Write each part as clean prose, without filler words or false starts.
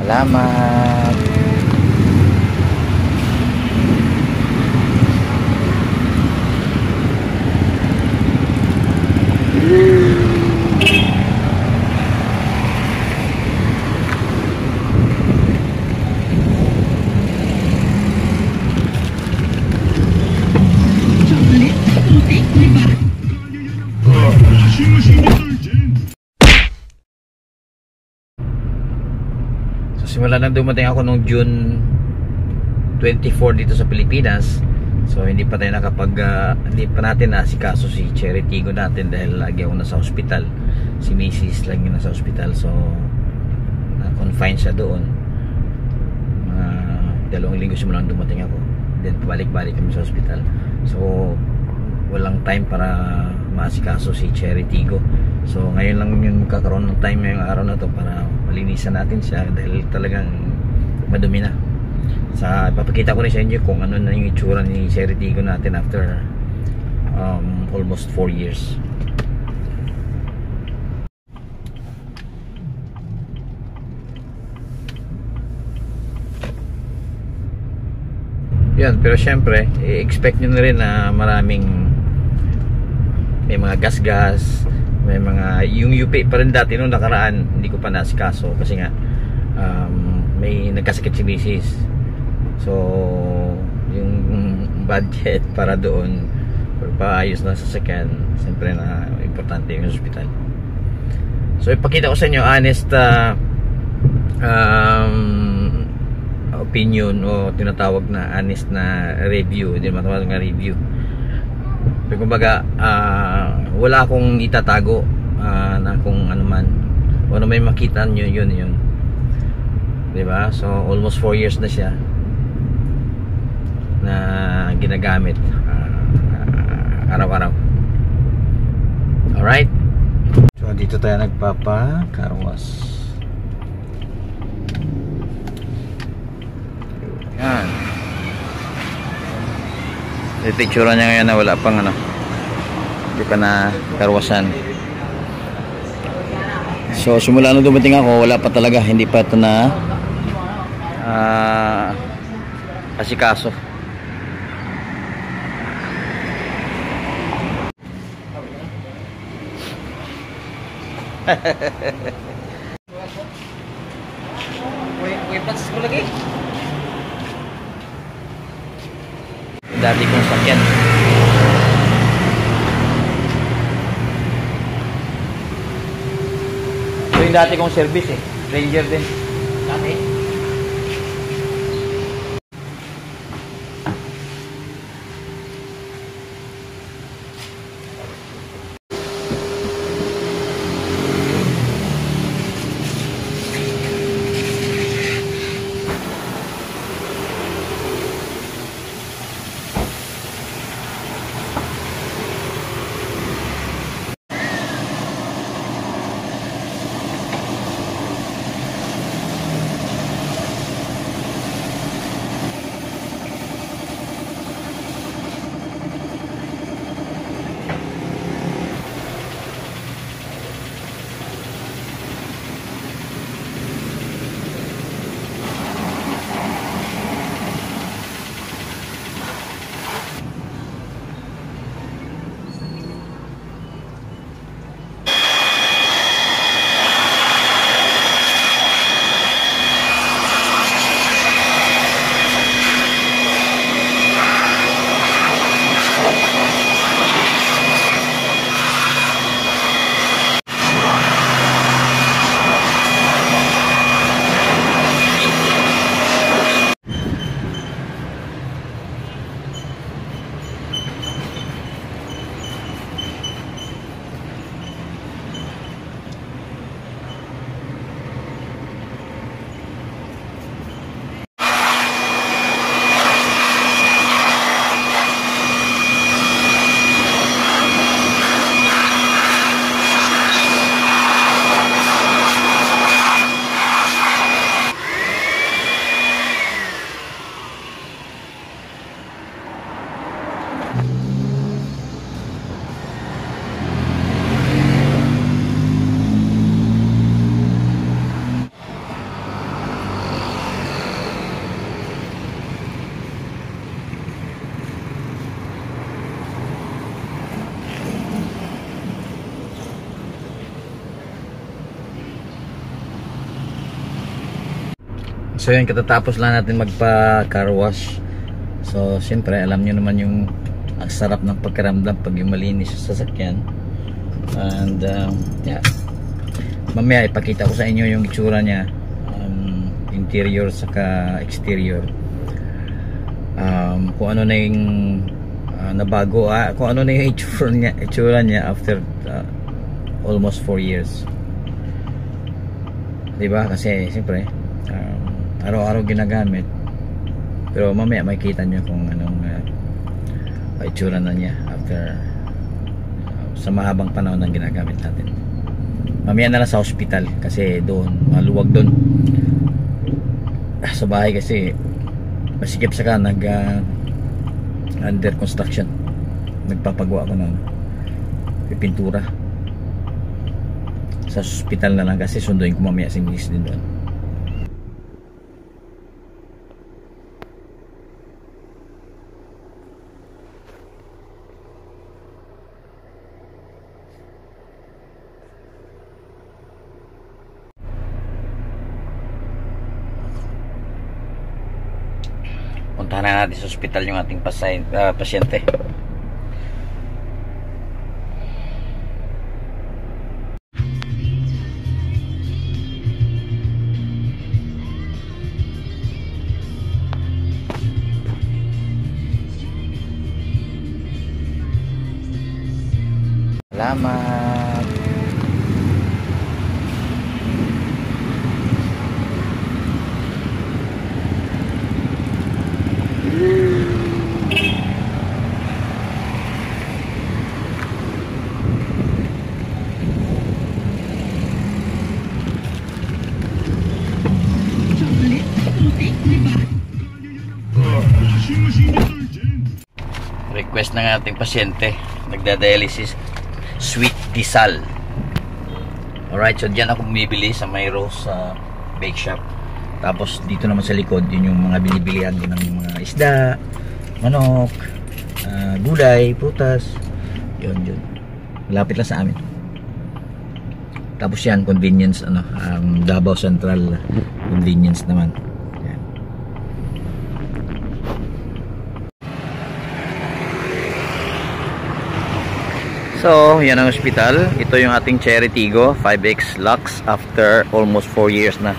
Salamat. Simula nang dumating ako nung June 24 dito sa Pilipinas, so hindi pa tayo hindi pa natin naasikaso si Cherry Tigo natin dahil lagi ako nasa ospital. Si Mrs. lagi nasa ospital, so na-confine siya doon. 2 linggo simula nang dumating ako, then pabalik-balik kami sa ospital, so walang time para maasikaso si Cherry Tigo. So ngayon lang yung magkakaroon ng time ngayong araw na to para malinisan natin siya dahil talagang madumi na. Papakita ko rin sa inyo kung ano na yung itsura ni Cherry Tigo natin after almost 4 years. Yan, pero syempre i-expect nyo na rin na may mga gas-gas, may mga yung UP pa rin dati nung nakaraan, hindi ko pa naasikaso kasi nga may nagkasakit si Mrs. So yung budget para doon paayos na sasakyan, siyempre na importante yung hospital. So ipakita ko sa inyo honest opinion o tinatawag na honest na review, hindi matawag na review. Pero kumbaga wala akong itatago na kung ano man o ano may makita nyo, yun diba? So almost 4 years na siya na ginagamit araw-araw. Alright, so dito tayo nagpapa-carwash. Yan, ito itsura niya ngayon na wala pang hindi pa na karwasan. So simula nung dumating ako, wala pa talaga, hindi pa ito na asikaso. Wait, pansis ko lagi. Dati kong sakyan. Ito yung dati kong service Ranger din dati. So yun, katatapos lang natin magpa car wash. So siyempre alam nyo naman yung ang sarap ng pagkaramdam pag yung malinis sa sasakyan. And yeah, mamaya ipakita ko sa inyo yung itsura nya, interior saka exterior, kung ano na yung nabago, kung ano na yung itsura nya after almost 4 years, diba? Kasi siyempre araw-araw ginagamit, pero mamaya makikita nyo kung anong itsura na niya after sa mahabang panahon ng ginagamit natin. Mamaya na lang sa hospital kasi doon maluwag doon. Sa bahay kasi masikip saka under construction, nagpapagawa ko ng pipintura. Sa hospital na lang kasi sunduin ko mamaya si Miss din doon. Puntahan na natin sa ospital yung ating pasyente. Salamat. Request ng ating pasyente, nagda-dialysis, sweet disal. Alright, so dyan ako bumibili sa may Rose bake shop. Tapos dito naman sa likod, yun yung mga binibilihan ko ng mga isda, manok, gulay, prutas. Yun. Malapit lang sa amin. Tapos yan, convenience, Davao Central convenience naman. Yan. So, yan ang ospital. Ito yung ating Cherry Tiggo 5X Lux after almost 4 years na.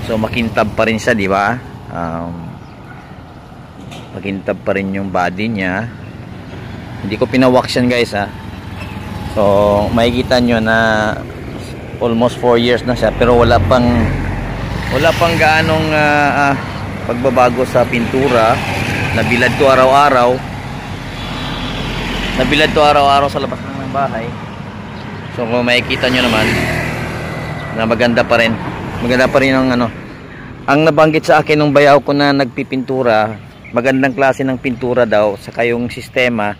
So, makintab pa rin siya, di ba? Makintab pa rin yung body niya. Hindi ko pinawax yan, guys, ha. So, makikita nyo na almost 4 years na siya, pero wala pang gaanong pagbabago sa pintura. Nabilad to araw-araw. Sa labas ng bahay. So kung makikita nyo naman na maganda pa rin ang ang nabanggit sa akin nung bayaw ko na nagpipintura, magandang klase ng pintura daw, saka yung sistema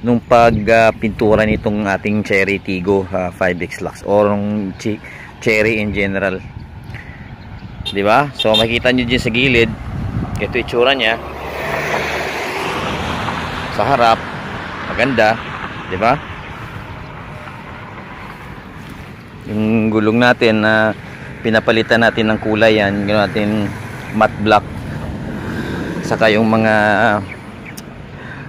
nung pagpintura nitong ating Cherry Tiggo 5X Lux or Cherry in general, di ba? So makikita nyo dyan sa gilid, ito itsura nya sa harap, maganda, di ba? Yung gulong natin na pinapalitan natin ng kulay, yan ganoon natin matte black, saka yung mga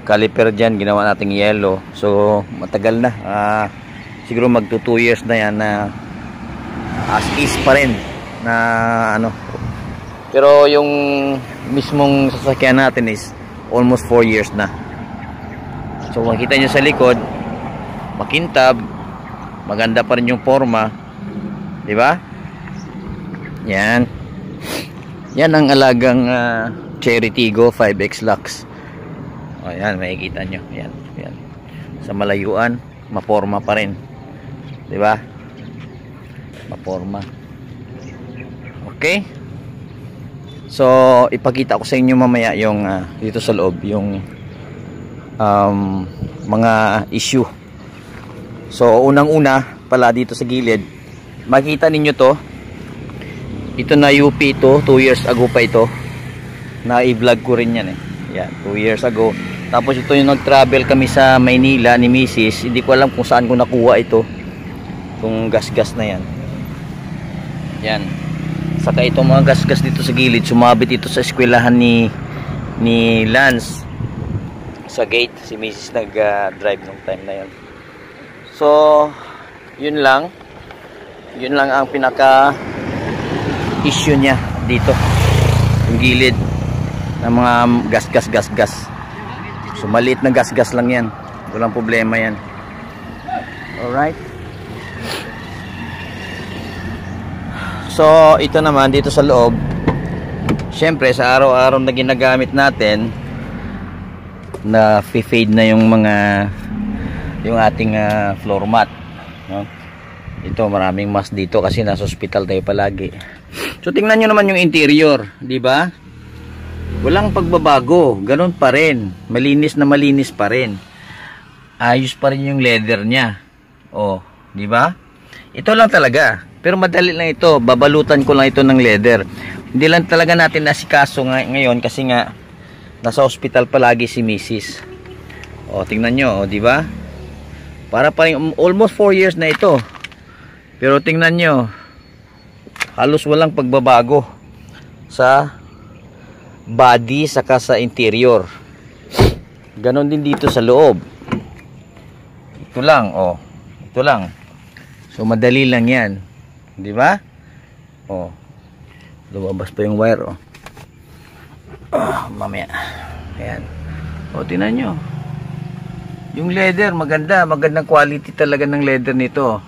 caliper dyan ginawa nating yellow. So matagal na, siguro magto 2 years na yan na as is pa rin na pero yung mismong sasakyan natin is almost 4 years na. So makita nyo sa likod, makintab, maganda pa rin yung forma, di ba? Yan ang alagang Cherry Tiggo 5X Lux. Ayan, makikita nyo. Yan. Sa malayuan, maporma pa rin, di ba? Maporma. Okay, so ipakita ko sa inyo mamaya yung dito sa loob yung mga issue. So unang-una pala dito sa gilid, makita ninyo to, ito na UP ito, 2 years ago pa ito, na i-vlog ko rin yan yan, 2 years ago. Tapos ito yung nag-travel kami sa Maynila ni Mrs. Hindi ko alam kung saan ko nakuha ito, itong gas-gas na yan. Saka itong mga gas-gas dito sa gilid, sumabit ito sa eskwelahan ni Lance sa gate. Si Mrs. nag-drive nung time na yun. So yun lang ang pinaka issue niya dito, yung gilid ng mga gas. So maliit na gas lang yan, walang problema yan. Alright, so ito naman dito sa loob, syempre sa araw-araw na ginagamit natin, na fade na yung ating floor mat, no? Ito maraming mas dito kasi nasa hospital tayo palagi. So tingnan nyo naman yung interior, di ba? Walang pagbabago, ganun pa rin, malinis pa rin, ayos pa rin yung leather niya. Oh, di ba? Ito lang talaga, pero madali lang ito, babalutan ko lang ito ng leather. Hindi lang talaga natin nasikaso ngayon kasi nga nasa hospital palagi si Mrs. Oh, tingnan nyo, oh, di ba? Para pa rin almost 4 years na ito. Pero tingnan nyo, halos walang pagbabago sa body saka sa interior. Ganon din dito sa loob. Ito lang, oh. Ito lang. So madali lang 'yan. 'Di ba? Oh. Lumabas pa yung wire, oh. Mamaya. Ayan. Oh, tingnan nyo. Yung leather, magandang quality talaga ng leather nito.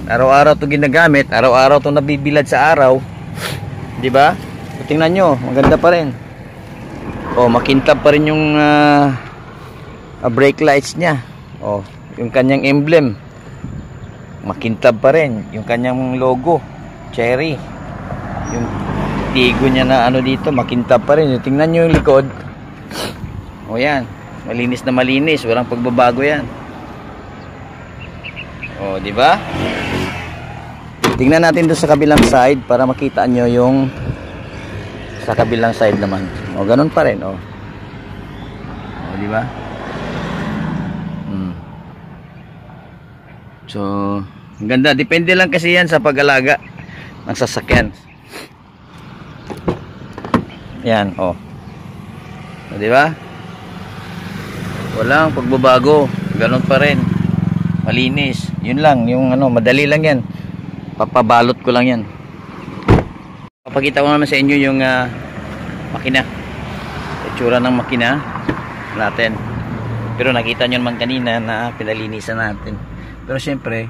Araw-araw to ginagamit, araw-araw to nabibilad sa araw, di ba? Tingnan nyo, maganda pa rin. Oh, makintab pa rin yung brake lights niya. Oh, yung kanyang emblem, makintab pa rin. Yung kanyang logo, cherry. Yung tigo niya na ano dito, makintab pa rin. Tingnan nyo yung likod. Oh, yan, malinis, walang pagbabago yan. Oh, di ba? Tingnan natin doon sa kabilang side para makita nyo yung sa kabilang side naman. O, ganun pa rin, o. O, di ba? So, ang ganda. Depende lang kasi yan sa pag-alaga ng sasakyan. Yan, o. O, di ba? Walang pagbabago. Ganun pa rin. Malinis. Yun lang, yung ano, madali lang yan. Papabalot ko lang yan. Papakita ko naman sa inyo yung makina, itsura ng makina natin. Pero nakita nyo naman kanina na pinalinisan natin. Pero syempre,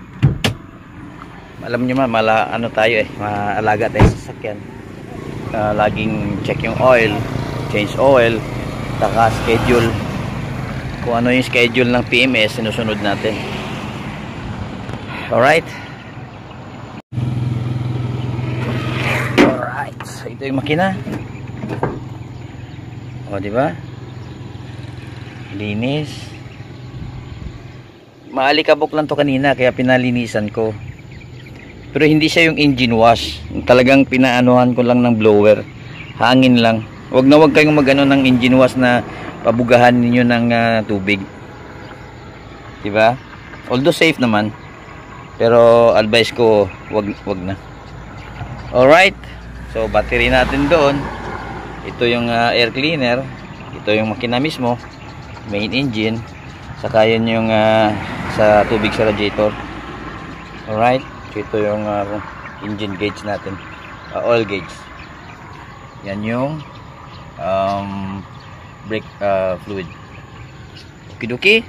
alam nyo man, ano tayo maalaga tayo sa sasakyan. Laging check yung oil, change oil, saka schedule. Kung ano yung schedule ng PMS, sinusunod natin. Alright. So, ito yung makina. O, di ba? Linis. Maalikabok lang to kanina kaya pinalinisan ko. Pero hindi siya yung engine wash. Talagang pinaanuhan ko lang ng blower. Hangin lang. Wag kayong magano ng engine wash na pabugahan ninyo ng tubig. Di ba? Although safe naman. Pero advice ko wag na. Alright. So battery natin doon. Ito yung air cleaner. Ito yung makina mismo, main engine. Saka yun yung sa tubig sa radiator. Alright. So ito yung engine gauge natin, oil gauge. Yan yung brake fluid. Okidoki.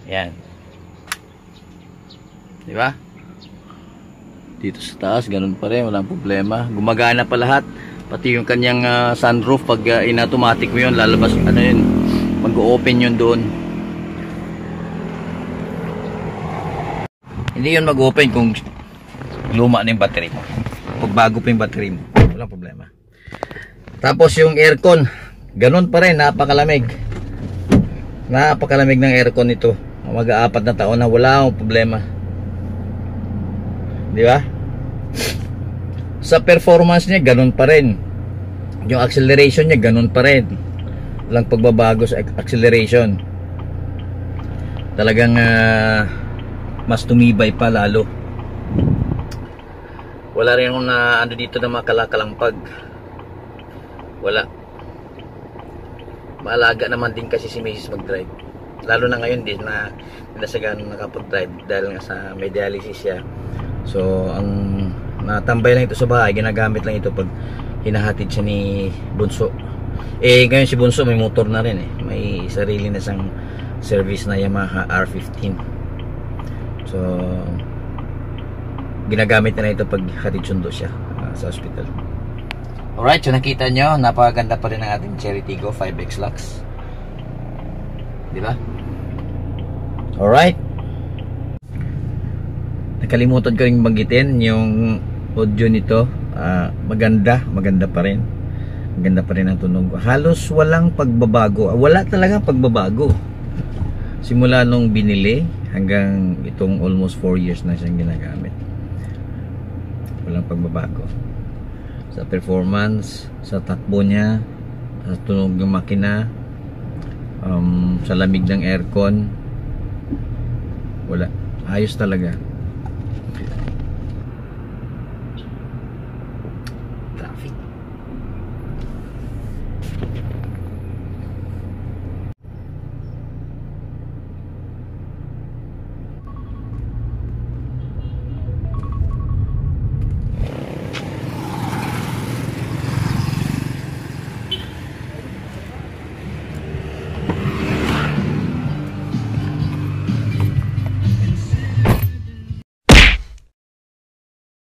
Yan. Di ba? Dito sa taas, ganun pa rin, walang problema. Gumagana pa lahat. Pati yung kanyang sunroof, pag in-automatic mo yun, lalabas, ano yun, mag-open yun doon. Hindi yun mag-open kung luma na yung battery mo. Pag bago pa yung battery mo, walang problema. Tapos yung aircon, ganun pa rin, napakalamig. Napakalamig ng aircon nito. Mag-4 na taon na wala akong problema. Di ba? Sa performance niya, ganun pa rin. Yung acceleration niya, ganun pa rin. Walang pagbabago sa acceleration. Talagang mas tumibay pa lalo. Wala rin akong na ano dito na makalakalampag. Wala. Maalaga naman din kasi si Mrs. mag-drive. Lalo na ngayon din na nasagan nakapag-drive dahil nga sa may dialysis siya. So ang natambay lang ito sa bahay, ginagamit lang ito pag hinahatid siya ni Bunso. Ngayon si Bunso may motor na rin may sarili na siyang service na Yamaha R15. So ginagamit na ito pag hatid sundo siya sa hospital. Alright, so nakita nyo, napakaganda pa rin ang ating Cherry Tiggo 5X Lux, diba? Alright, nakalimutan ko rin banggitin yung audio nito. Maganda pa rin. Maganda pa rin ang tunog. Halos walang pagbabago. Wala talagang pagbabago. Simula nung binili hanggang itong almost 4 years na siyang ginagamit. Walang pagbabago. Sa performance, sa takbo niya, sa tunog ng makina, sa lamig ng aircon. Wala. Ayos talaga.